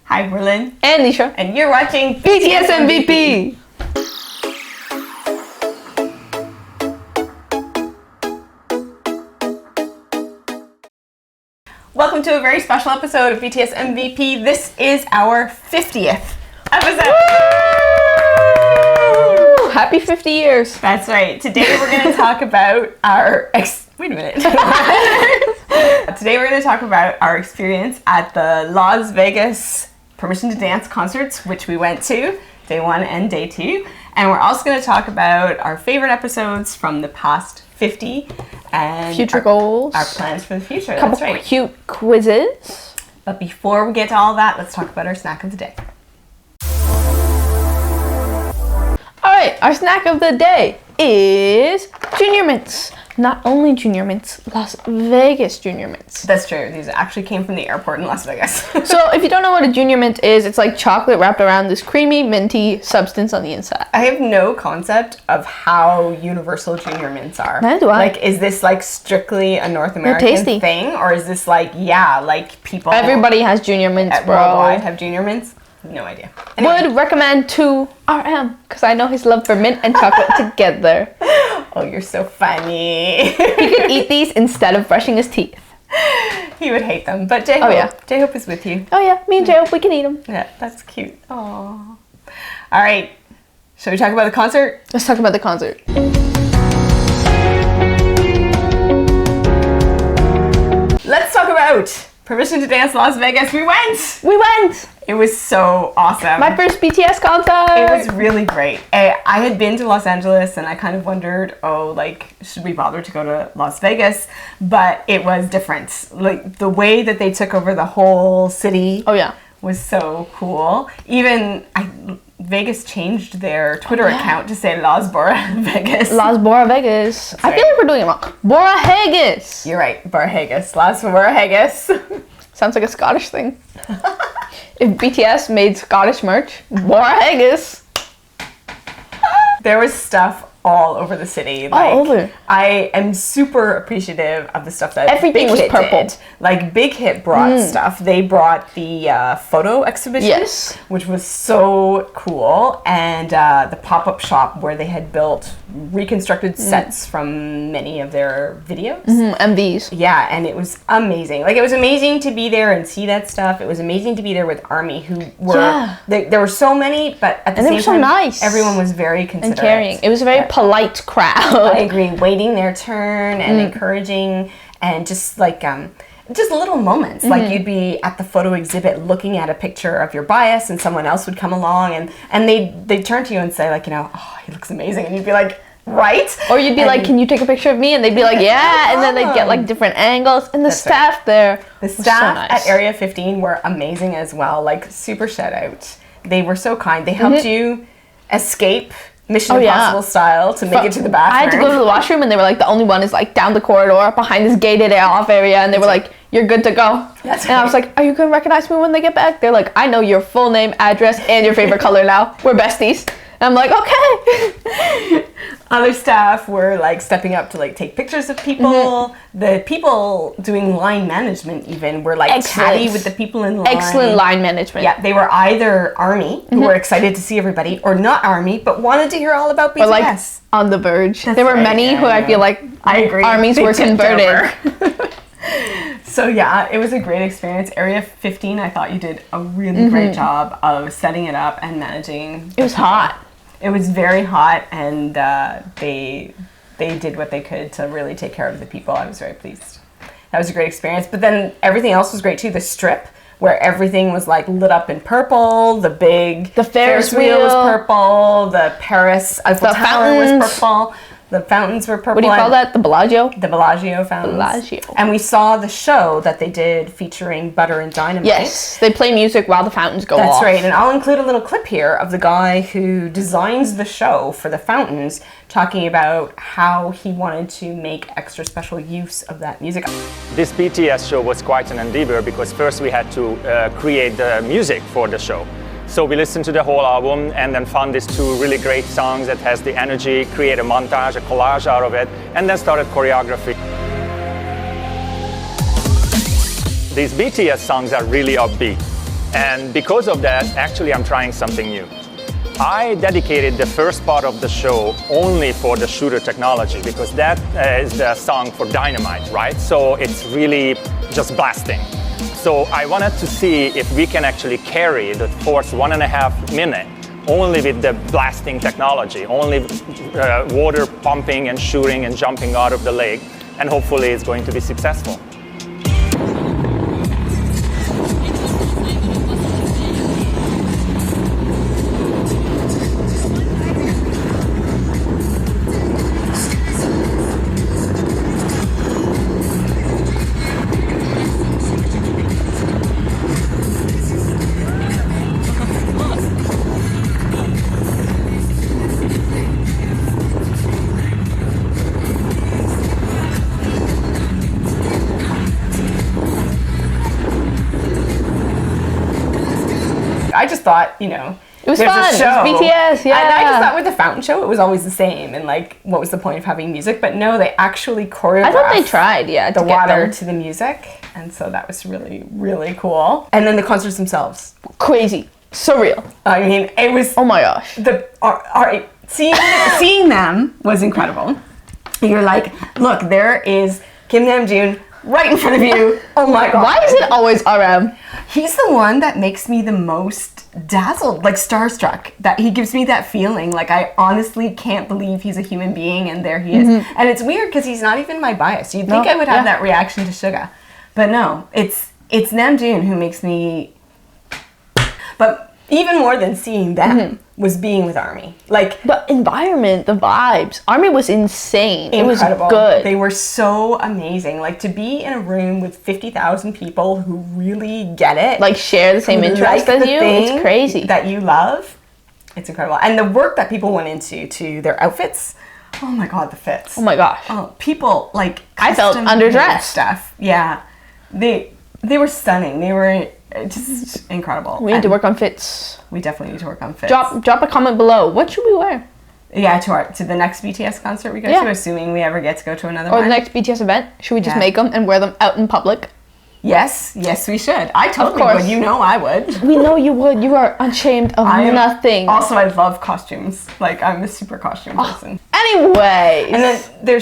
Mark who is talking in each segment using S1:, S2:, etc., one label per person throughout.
S1: Hi, we're Lynn.
S2: And Nisha.
S1: And you're watching
S2: BTS MVP!
S1: Welcome to a very special episode of BTS MVP. This is our 50th episode.
S2: Woo! Happy 50 years.
S1: That's right. Today we're going to talk about our... Wait a minute. Today we're going to talk about our experience at the Las Vegas Permission to Dance concerts, which we went to, Day 1 and Day 2. And we're also going to talk about our favorite episodes from the past 50 and
S2: future goals.
S1: Our plans for the future.
S2: Couple
S1: That's right.
S2: Cute quizzes.
S1: But before we get to all that, let's talk about our snack of the day.
S2: Alright, our snack of the day is Junior Mints. Not only Junior Mints, Las Vegas Junior Mints.
S1: That's true. These actually came from the airport in Las Vegas.
S2: So if you don't know what a Junior Mint is, it's like chocolate wrapped around this creamy, minty substance on the inside.
S1: I have no concept of how universal Junior Mints are.
S2: Neither do I.
S1: Like, is this like strictly a North American thing? Or is this like, people...
S2: Everybody has Junior Mints, bro.
S1: Worldwide have Junior Mints? No idea. Anyway.
S2: Would recommend to RM, because I know his love for mint and chocolate together.
S1: Oh, you're so funny.
S2: He could eat these instead of brushing his teeth.
S1: He would hate them, but J-Hope is with you.
S2: Oh yeah, me and J-Hope, we can eat them.
S1: Yeah, that's cute. Aww. All right, shall we talk about the concert?
S2: Let's talk about the concert.
S1: Let's talk about Permission to Dance Las Vegas. We went! It was so awesome.
S2: My first BTS concert!
S1: It was really great. I had been to Los Angeles and I kind of wondered, should we bother to go to Las Vegas? But it was different. Like, the way that they took over the whole city was so cool. Even Vegas changed their Twitter account to say Las Bora Vegas.
S2: Las Bora Vegas. That's I feel like we're doing it wrong. Bora Vegas.
S1: You're right. Bora Vegas. Las Bora Vegas.
S2: Sounds like a Scottish thing. If BTS made Scottish merch, Bora Vegas.
S1: There was stuff all over the city.
S2: All over.
S1: I am super appreciative of the stuff that
S2: everything was purple.
S1: Did. Like, Big Hit brought stuff. They brought the photo exhibition, which was so cool, and the pop-up shop where they had built reconstructed sets from many of their videos.
S2: MVs.
S1: Yeah, and it was amazing. Like, it was amazing to be there and see that stuff. It was amazing to be there with ARMY, who were there were so many, but at the same time,
S2: so nice.
S1: Everyone was very considerate
S2: and caring. It was a very polite crowd.
S1: I agree. Waiting their turn and encouraging, and just like just little moments. Like, you'd be at the photo exhibit looking at a picture of your bias, and someone else would come along and they'd turn to you and say, like, oh, he looks amazing, and you'd be like, right?
S2: Or you'd be like, can you take a picture of me? And they'd be like, yeah. And then they'd get like different angles. And the staff there,
S1: the staff at Area 15 were amazing as well. Like, super shout out. They were so kind. They helped you escape Mission Impossible style to make it to the bathroom.
S2: I had to go to the washroom, and they were like, the only one is like down the corridor behind this gated off area, and they were like, you're good to go. And I was like, are you gonna recognize me when they get back? They're like, I know your full name, address, and your favorite color now. We're besties. And I'm like, okay.
S1: Other staff were like stepping up to like take pictures of people. The people doing line management even were like chatty with the people in line.
S2: Excellent line management.
S1: Yeah, they were either ARMY, who were excited to see everybody, or not ARMY, but wanted to hear all about BTS.
S2: Or like on the verge. There were many who I feel like
S1: I agree.
S2: ARMYs were converted.
S1: So yeah, it was a great experience. Area 15, I thought you did a really great job of setting it up and managing.
S2: It was hot.
S1: It was very hot, and they did what they could to really take care of the people. I was very pleased. That was a great experience. But then everything else was great too. The strip, where everything was like lit up in purple. The Ferris wheel was purple. The Paris Eiffel Tower was purple. The fountains were purple.
S2: What do you call that? The Bellagio?
S1: The Bellagio fountains.
S2: Bellagio.
S1: And we saw the show that they did featuring Butter and Dynamite.
S2: Yes, they play music while the fountains go off.
S1: That's right, and I'll include a little clip here of the guy who designs the show for the fountains, talking about how he wanted to make extra special use of that music.
S3: This BTS show was quite an endeavor, because first we had to create the music for the show. So we listened to the whole album and then found these two really great songs that has the energy, create a montage, a collage out of it, and then started choreography. These BTS songs are really upbeat. And because of that, actually I'm trying something new. I dedicated the first part of the show only for the shooter technology because that is the song for Dynamite, right? So it's really just blasting. So I wanted to see if we can actually carry the first 1.5 minutes only with the blasting technology, only water pumping and shooting and jumping out of the lake, and hopefully it's going to be successful.
S1: I just thought, you know,
S2: It was
S1: there's
S2: fun.
S1: a show.
S2: It was BTS, yeah.
S1: And I just thought with the fountain show, it was always the same. And like, what was the point of having music? But no, they actually choreographed
S2: I thought they tried, yeah,
S1: the
S2: to get
S1: water
S2: them.
S1: to the music. And so that was really, really cool. And then the concerts themselves.
S2: Crazy. Surreal.
S1: I mean, it was
S2: Oh my gosh.
S1: seeing them was incredible. You're like, look, there is Kim Namjoon right in front of you. Oh my god.
S2: Why is it always RM?
S1: He's the one that makes me the most dazzled, like starstruck. That he gives me that feeling, like I honestly can't believe he's a human being, and there he is. And it's weird because he's not even my bias. You'd think I would have that reaction to Suga, but no, it's Namjoon who makes me. But even more than seeing them was being with ARMY. Like
S2: The environment, the vibes. ARMY was insane.
S1: incredible.
S2: It was good.
S1: They were so amazing. Like to be in a room with 50,000 people who really get it.
S2: Like share the same
S1: who
S2: interest
S1: like
S2: as
S1: the
S2: you.
S1: thing
S2: It's crazy.
S1: that you love. It's incredible. And the work that people went into to their outfits. Oh my god, the fits.
S2: Oh my gosh.
S1: Oh, people like
S2: I felt
S1: custom
S2: underdressed.
S1: made stuff. Yeah. They were stunning. They were just incredible.
S2: We need to work on fits.
S1: We definitely need to work on fits.
S2: Drop a comment below. What should we wear?
S1: Yeah, to the next BTS concert we go
S2: Yeah.
S1: to, assuming we ever get to go to another
S2: Or
S1: one.
S2: the next BTS event? Should we just
S1: Yeah.
S2: make them and wear them out in public?
S1: Yes, we should. I totally
S2: course.
S1: would. You know I would.
S2: We know you would. You are ashamed of nothing.
S1: Also, I love costumes. Like, I'm a super costume person.
S2: Anyways.
S1: And then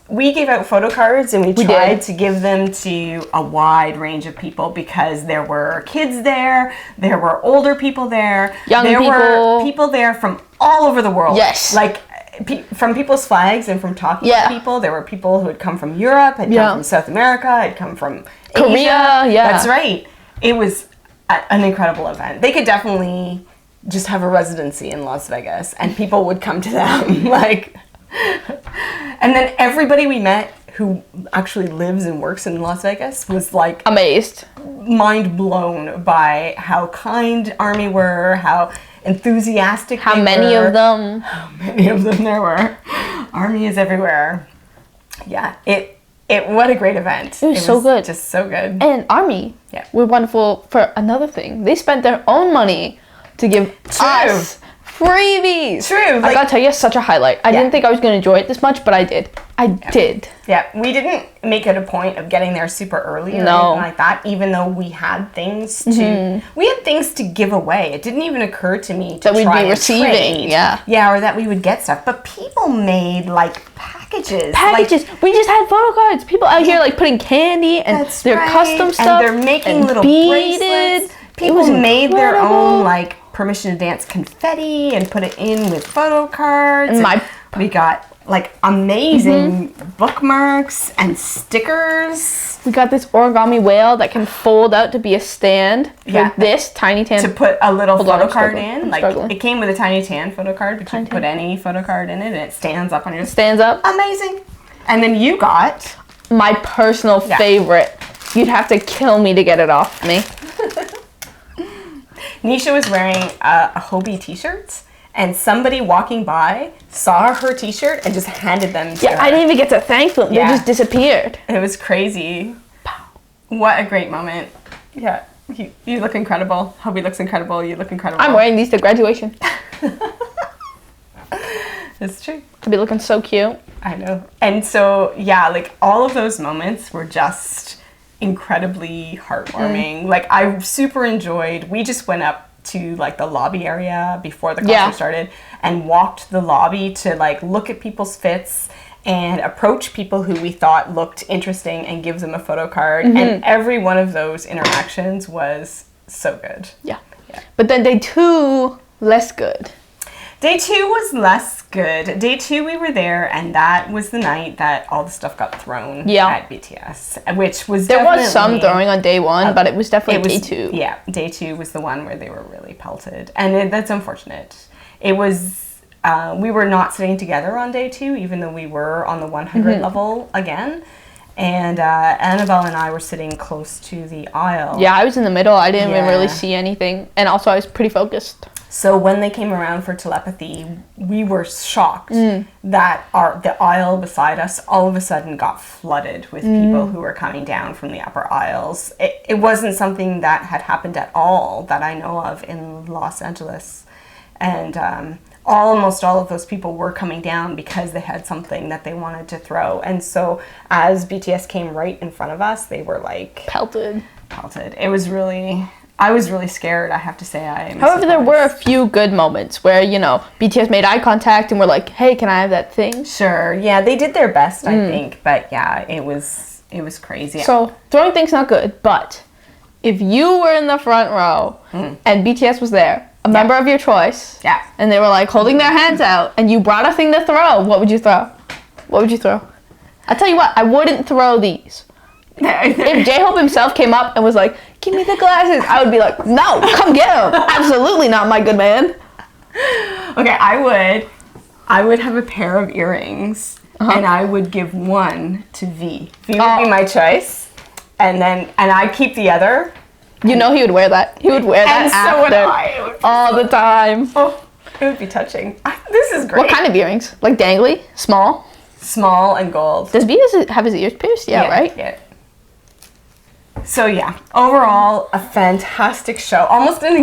S1: we gave out photo cards and we tried to give them to a wide range of people because there were kids there, there were older people there,
S2: Young
S1: there
S2: people.
S1: were people there from all over the world.
S2: Yes.
S1: Like, from people's flags and from talking
S2: Yeah.
S1: to people. There were people who had come from Europe, had come from South America, had come from
S2: Korea,
S1: Asia.
S2: yeah.
S1: That's right. It was an incredible event. They could definitely just have a residency in Las Vegas and people would come to them. Like, and then everybody we met who actually lives and works in Las Vegas was like
S2: amazed.
S1: mind blown by how kind ARMY were, how enthusiastic
S2: How
S1: they
S2: many
S1: were.
S2: of them?
S1: Many of them there were. ARMY is everywhere. Yeah, what a great event.
S2: It was so good.
S1: Just so good.
S2: And ARMY
S1: Yeah.
S2: were wonderful for another thing. They spent their own money to give us freebies.
S1: True.
S2: I
S1: Like,
S2: gotta tell you, such a highlight. I didn't think I was gonna enjoy it this much, but I did. I did.
S1: yeah, we didn't make it a point of getting there super early or
S2: No.
S1: anything like that, even though we had things to give away. It didn't even occur to me to
S2: That we'd
S1: try
S2: be
S1: and
S2: receiving,
S1: trade.
S2: yeah.
S1: Yeah, or that we would get stuff. But people made like packages.
S2: Packages. We just had photo cards. People out here like putting candy and
S1: That's
S2: their
S1: right.
S2: custom stuff.
S1: And they're making
S2: and
S1: little
S2: beaded.
S1: bracelets.
S2: It
S1: People
S2: was
S1: made their
S2: incredible.
S1: own like permission to dance confetti and put it in with photo cards.
S2: And
S1: we got like amazing bookmarks and stickers
S2: We got this origami whale that can fold out to be a stand for
S1: Yeah.
S2: this tiny tan.
S1: to put a little
S2: Hold on,
S1: photo
S2: I'm
S1: card
S2: struggling.
S1: in.
S2: I'm
S1: Like
S2: struggling.
S1: it came with a tiny tan photo card, but you
S2: Tiny
S1: can put
S2: tan.
S1: any photo card in it and it stands up on your
S2: Stands up.
S1: Amazing. And then you got
S2: My personal
S1: Yeah.
S2: favorite. You'd have to kill me to get it off me.
S1: Nisha was wearing a Hobie t-shirt, and somebody walking by saw her t-shirt and just handed them to
S2: Yeah,
S1: her.
S2: I didn't even get to thank them.
S1: Yeah.
S2: They just disappeared.
S1: It was crazy. What a great moment. Yeah, you look incredible. Hobie looks incredible. You look incredible.
S2: I'm wearing these to graduation.
S1: It's true.
S2: I'll be looking so cute.
S1: I know. And so, yeah, like all of those moments were just incredibly heartwarming. Like, I super enjoyed, we just went up to like the lobby area before the concert started and walked the lobby to like look at people's fits and approach people who we thought looked interesting and give them a photo card. And every one of those interactions was so good.
S2: Yeah. But then day 2, less good.
S1: Day 2 was less good. Day 2 we were there, and that was the night that all the stuff got thrown at BTS, which was
S2: there was some throwing on day 1, but it was definitely day 2.
S1: Yeah, day 2 was the one where they were really pelted, and that's unfortunate. It was we were not sitting together on day 2, even though we were on the 100 level again. And Annabelle and I were sitting close to the aisle.
S2: Yeah, I was in the middle. I didn't even really see anything, and also I was pretty focused.
S1: So when they came around for telepathy, we were shocked that the aisle beside us all of a sudden got flooded with people who were coming down from the upper aisles. It wasn't something that had happened at all that I know of in Los Angeles. And almost all of those people were coming down because they had something that they wanted to throw. And so as BTS came right in front of us, they were like...
S2: Pelted.
S1: It was really... I was really scared, I have to say.
S2: However, there were a few good moments where, you know, BTS made eye contact and were like, hey, can I have that thing?
S1: Sure. Yeah, they did their best, I think. But yeah, it was crazy.
S2: So, throwing things not good, but if you were in the front row and BTS was there, a member of your choice, and they were like holding their hands out, and you brought a thing to throw, what would you throw? What would you throw? I'll tell you what, I wouldn't throw these. If J-Hope himself came up and was like, give me the glasses, I would be like, no, come get them. Absolutely not, my good man.
S1: Okay, I would have a pair of earrings, and I would give one to V. V would be my choice, and I'd keep the other.
S2: You know he would wear that. He would wear that
S1: and so would I.
S2: All the time.
S1: Oh, it would be touching. This is great.
S2: What kind of earrings? Like dangly? Small?
S1: Small and gold.
S2: Does V have his ears pierced? Yeah, right?
S1: Yeah. So yeah, overall, a fantastic show. Almost an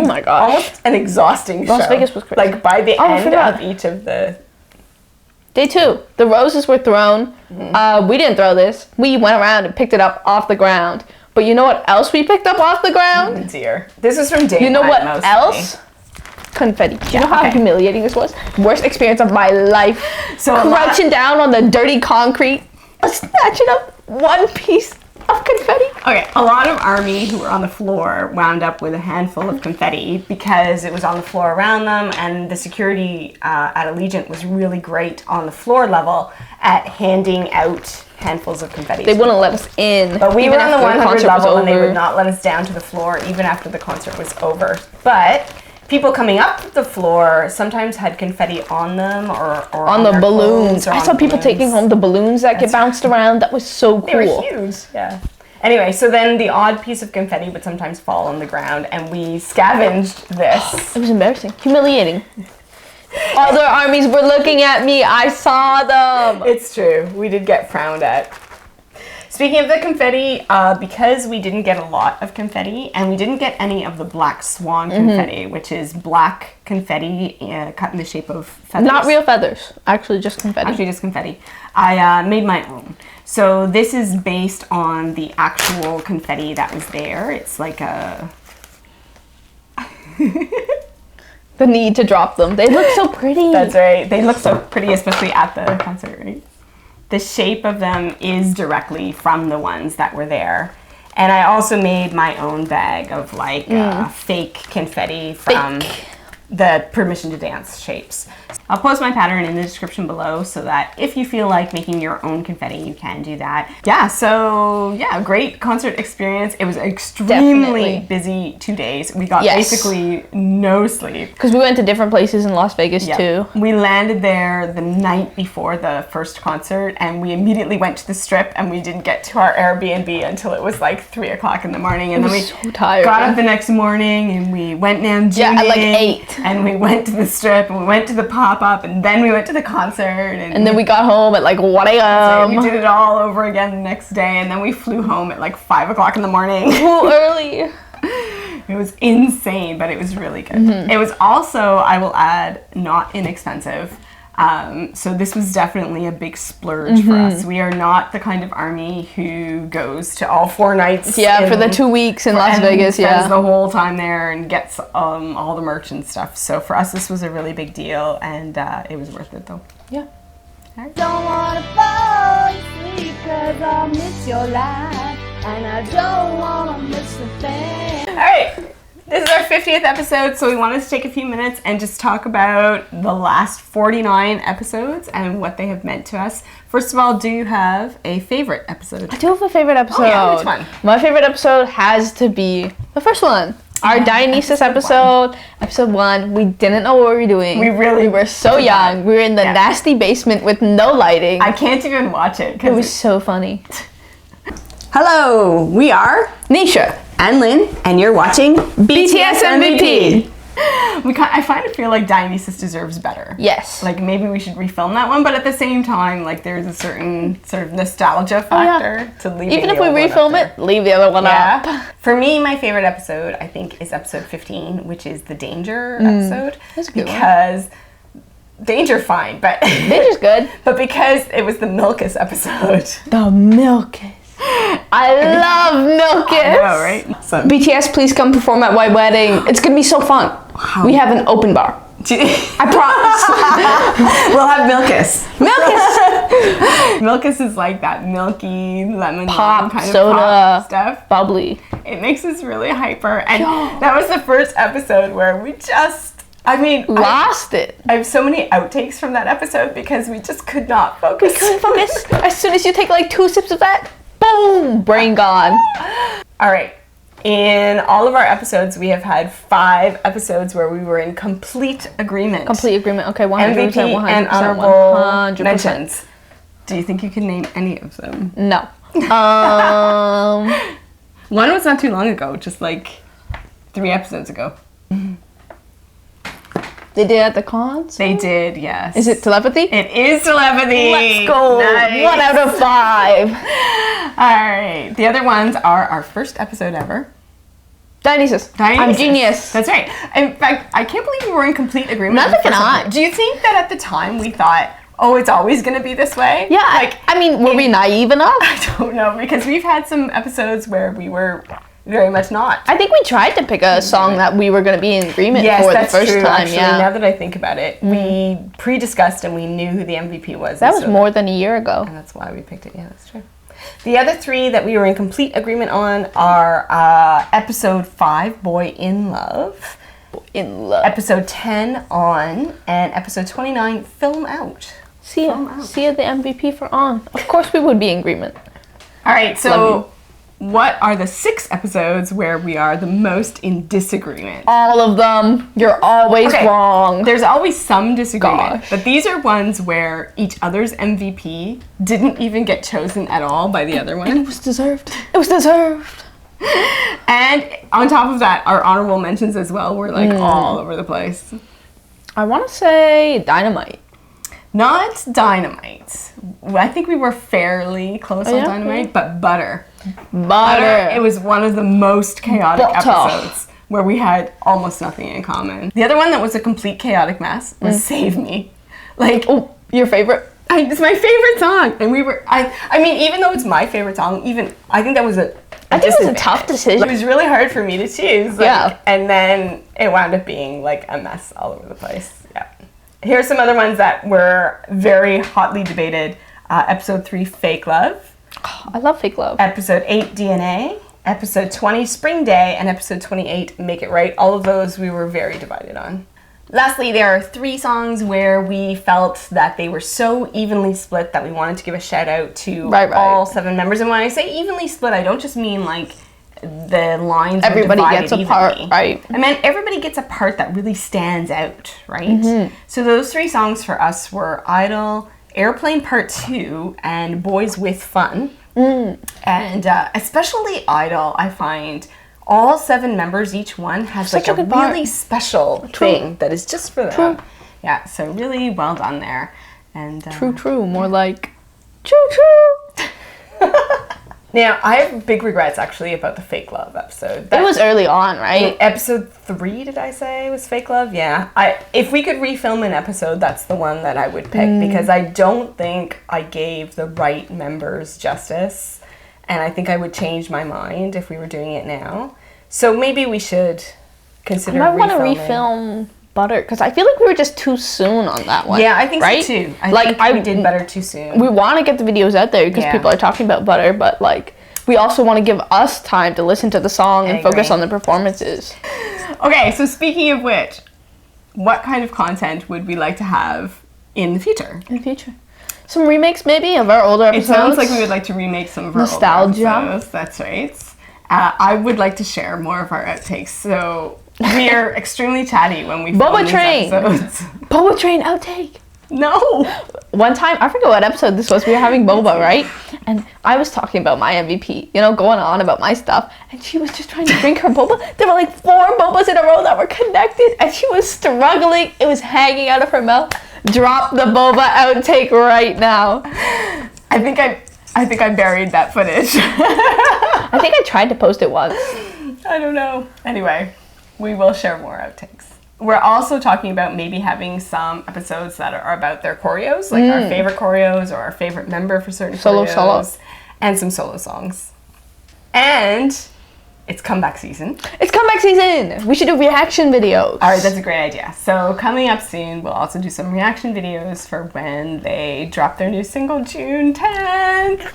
S1: exhausting show.
S2: Las Vegas was crazy.
S1: Like by the end of each of the...
S2: Day 2, the roses were thrown. We didn't throw this. We went around and picked it up off the ground. But you know what else we picked up off the ground?
S1: Oh dear. This is from day 1.
S2: You know what else? Confetti. Do you know how humiliating this was? Worst experience of my life. So crouching down on the dirty concrete, snatching up one piece of confetti.
S1: Okay, a lot of ARMY who were on the floor wound up with a handful of confetti because it was on the floor around them, and the security at Allegiant was really great on the floor level at handing out handfuls of confetti.
S2: They wouldn't let us in.
S1: But we were on the 100 level and they would not let us down to the floor even after the concert was over. But people coming up the floor sometimes had confetti on them or
S2: on the balloons. I saw people taking home the balloons that get bounced around. That was so cool.
S1: They were huge, yeah. Anyway, so then the odd piece of confetti would sometimes fall on the ground, and we scavenged this.
S2: It was embarrassing, humiliating. Other armies were looking at me. I saw them.
S1: It's true. We did get frowned at. Speaking of the confetti, because we didn't get a lot of confetti, and we didn't get any of the black Swan confetti, which is black confetti cut in the shape of feathers.
S2: Not real feathers. Actually, just confetti.
S1: Actually, just confetti. I made my own. So this is based on the actual confetti that was there. It's like a...
S2: The need to drop them. They look so pretty.
S1: That's right. They look so pretty, especially at the concert, right? The shape of them is directly from the ones that were there. And I also made my own bag of like fake confetti from the Permission to Dance shapes. I'll post my pattern in the description below so that if you feel like making your own confetti, you can do that. Yeah, so yeah, great concert experience. It was extremely busy 2 days. We got basically no sleep.
S2: Because we went to different places in Las Vegas too.
S1: We landed there the night before the first concert, and we immediately went to the Strip, and we didn't get to our Airbnb until it was like 3 o'clock in the morning. And then we got up the next morning and we went down
S2: at like 8.
S1: And we went to the Strip, and we went to the pop-up, and then we went to the concert. And
S2: then we got home at like 1 a.m.
S1: We did it all over again the next day, and then we flew home at like 5 o'clock in the morning.
S2: Too early.
S1: It was insane, but it was really good. It was also, I will add, not inexpensive. So this was definitely a big splurge for us. We are not the kind of army who goes to all 4 nights.
S2: For the 2 weeks in Las Vegas,
S1: spends the whole time there and gets all the merch and stuff. So for us, this was a really big deal, and it was worth it, though.
S2: Yeah.
S1: Right.
S4: Don't wanna fall asleep 'cause I'll miss your laugh, and I don't wanna miss the thing.
S1: All right. This is our 50th episode, so we wanted to take a few minutes and just talk about the last 49 episodes and what they have meant to us. First of all, do you have a favorite episode?
S2: I do have a favorite episode.
S1: Oh, yeah, which one?
S2: My favorite episode has to be the first one. Our Dionysus episode 1. We didn't know what we were doing.
S1: We
S2: were so young. We were in the nasty basement with no lighting.
S1: I can't even watch it.
S2: It was so funny.
S1: Hello, we are
S2: Nisha
S1: and Lynn, and you're watching
S2: BTS MVP.
S1: I feel like Dionysus deserves better.
S2: Yes.
S1: Like maybe we should refilm that one, but at the same time, like there's a certain sort of nostalgia factor to leaving.
S2: Even if
S1: the
S2: we
S1: old one
S2: refilm
S1: up
S2: it, leave the other one up.
S1: For me, my favorite episode, I think, is episode 15, which is the Danger episode.
S2: That's a good one.
S1: Because Danger fine, but
S2: Danger's good.
S1: But because it was the Milkus episode.
S2: The Milkus. I love Milkus.
S1: I know, right? So,
S2: BTS, please come perform at White Wedding. It's gonna be so fun.
S1: Wow.
S2: We have an open bar. I promise.
S1: We'll have Milkus.
S2: Milkus.
S1: Milkus is like that milky lemon
S2: Pop,
S1: kind
S2: soda,
S1: of pop stuff.
S2: Bubbly.
S1: It makes us really hyper, and that was the first episode where we just.
S2: Lost it.
S1: I have so many outtakes from that episode because we just could not focus.
S2: We couldn't focus. As soon as you take like 2 sips of that, boom, brain gone.
S1: All right. In all of our episodes, we have had 5 episodes where we were in complete agreement.
S2: Complete agreement. Okay, 100%.
S1: MVP
S2: 100%,
S1: and honorable
S2: 100%.
S1: mentions. Do you think you can name any of them?
S2: No.
S1: One was not too long ago, just like 3 episodes ago.
S2: They did at the cons?
S1: They did, yes.
S2: Is it telepathy?
S1: It is telepathy.
S2: Let's go.
S1: Nice.
S2: 1 out of 5.
S1: All right. The other ones are our first episode ever.
S2: Dionysus. I'm genius.
S1: That's right. In fact, I can't believe we were in complete agreement.
S2: Neither can I.
S1: Do you think that at the time we thought, oh, it's always going to be this way?
S2: Yeah. Were we naive enough?
S1: I don't know, because we've had some episodes where we were very much not.
S2: I think we tried to pick a song that we were going to be in agreement for the first time.
S1: Actually, now that I think about it, we pre-discussed and we knew who the MVP was.
S2: That was more than a year ago.
S1: And that's why we picked it. Yeah, that's true. The other 3 that we were in complete agreement on are episode 5, Boy in Love. Episode 10, On. And episode 29, Film Out.
S2: Sia the MVP for On. Of course we would be in agreement.
S1: All right, so what are the 6 episodes where we are the most in disagreement?
S2: All of them. You're always wrong.
S1: There's always some disagreement,
S2: Gosh.
S1: but these are ones where each other's MVP didn't even get chosen at all by the other one.
S2: It was deserved. It was deserved.
S1: And on top of that, our honorable mentions as well were like all over the place.
S2: I want to say Dynamite.
S1: Not Dynamite. I think we were fairly close on Dynamite, but Butter. It was one of the most chaotic episodes where we had almost nothing in common. The other one that was a complete chaotic mess was Save Me.
S2: Your favorite?
S1: It's my favorite song. And we were, I mean, even though it's my favorite song, I think that was a
S2: tough decision.
S1: It was really hard for me to choose. And then it wound up being like a mess all over the place. Yeah. Here's some other ones that were very hotly debated. Episode 3, Fake Love.
S2: Oh, I love Fake Love.
S1: Episode 8, DNA. Episode 20, Spring Day. And episode 28, Make It Right. All of those we were very divided on. Lastly, there are 3 songs where we felt that they were so evenly split that we wanted to give a shout out to all 7 members. And when I say evenly split, I don't just mean like the lines
S2: everybody
S1: were
S2: gets a part, right?
S1: I mean, everybody gets a part that really stands out, right? So those 3 songs for us were Idol, Airplane Part 2, and Boys with Fun. And especially Idol, I find all 7 members, each one has like a really special thing that is just for them. Yeah, so really well done there. And
S2: true. More like choo choo.
S1: Now, I have big regrets actually about the fake love episode.
S2: It was early on, right?
S1: Episode 3, did I say, was fake love? Yeah. If we could refilm an episode, that's the one that I would pick because I don't think I gave the right members justice. And I think I would change my mind if we were doing it now. So maybe we should consider
S2: I want to refilm Butter because I feel like we were just too soon on that one.
S1: Yeah, I think
S2: right?
S1: so too. I think we did Butter too soon.
S2: We want to get the videos out there because people are talking about Butter, but like we also want to give us time to listen to the song and focus on the performances.
S1: Okay, so speaking of which, what kind of content would we like to have in the future?
S2: In the future. Some remakes maybe of our older episodes.
S1: It sounds like we would like to remake some of our older episodes. That's right. I would like to share more of our outtakes. So we are extremely chatty when we film these episodes.
S2: Boba Train outtake.
S1: No.
S2: One time, I forget what episode this was. We were having boba, right? And I was talking about my MVP, going on about my stuff. And she was just trying to drink her boba. There were like 4 bobas in a row that were connected. And she was struggling. It was hanging out of her mouth. Drop the boba outtake right now.
S1: I think I buried that footage.
S2: I think I tried to post it once.
S1: I don't know. Anyway, we will share more outtakes. We're also talking about maybe having some episodes that are about their choreos, like our favorite choreos or our favorite member for certain choreos. And some solo songs. And it's comeback season.
S2: It's comeback season! We should do reaction videos.
S1: All right, that's a great idea. So coming up soon, we'll also do some reaction videos for when they drop their new single June 10th.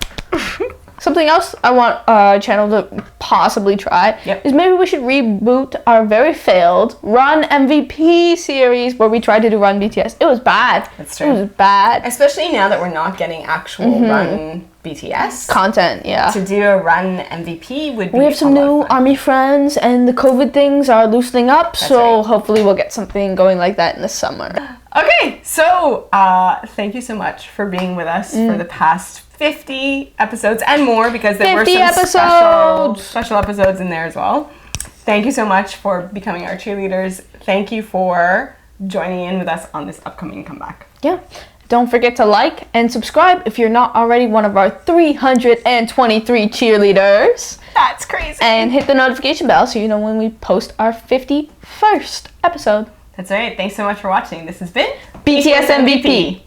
S2: Something else I want our channel to possibly try is maybe we should reboot our very failed Run MVP series where we tried to do Run BTS. It was bad.
S1: That's true.
S2: It was bad.
S1: Especially now that we're not getting actual Run BTS
S2: content,
S1: to do a Run MVP would be
S2: we have some new ARMY friends and the COVID things are loosening up, so hopefully we'll get something going like that in the summer.
S1: Okay, so thank you so much for being with us for the past 50 episodes and more because there were some special episodes in there as well. Thank you so much for becoming our cheerleaders. Thank you for joining in with us on this upcoming comeback.
S2: Yeah. Don't forget to like and subscribe if you're not already one of our 323 cheerleaders.
S1: That's crazy.
S2: And hit the notification bell so you know when we post our 51st episode.
S1: That's right. Thanks so much for watching. This has been
S2: BTS MVP.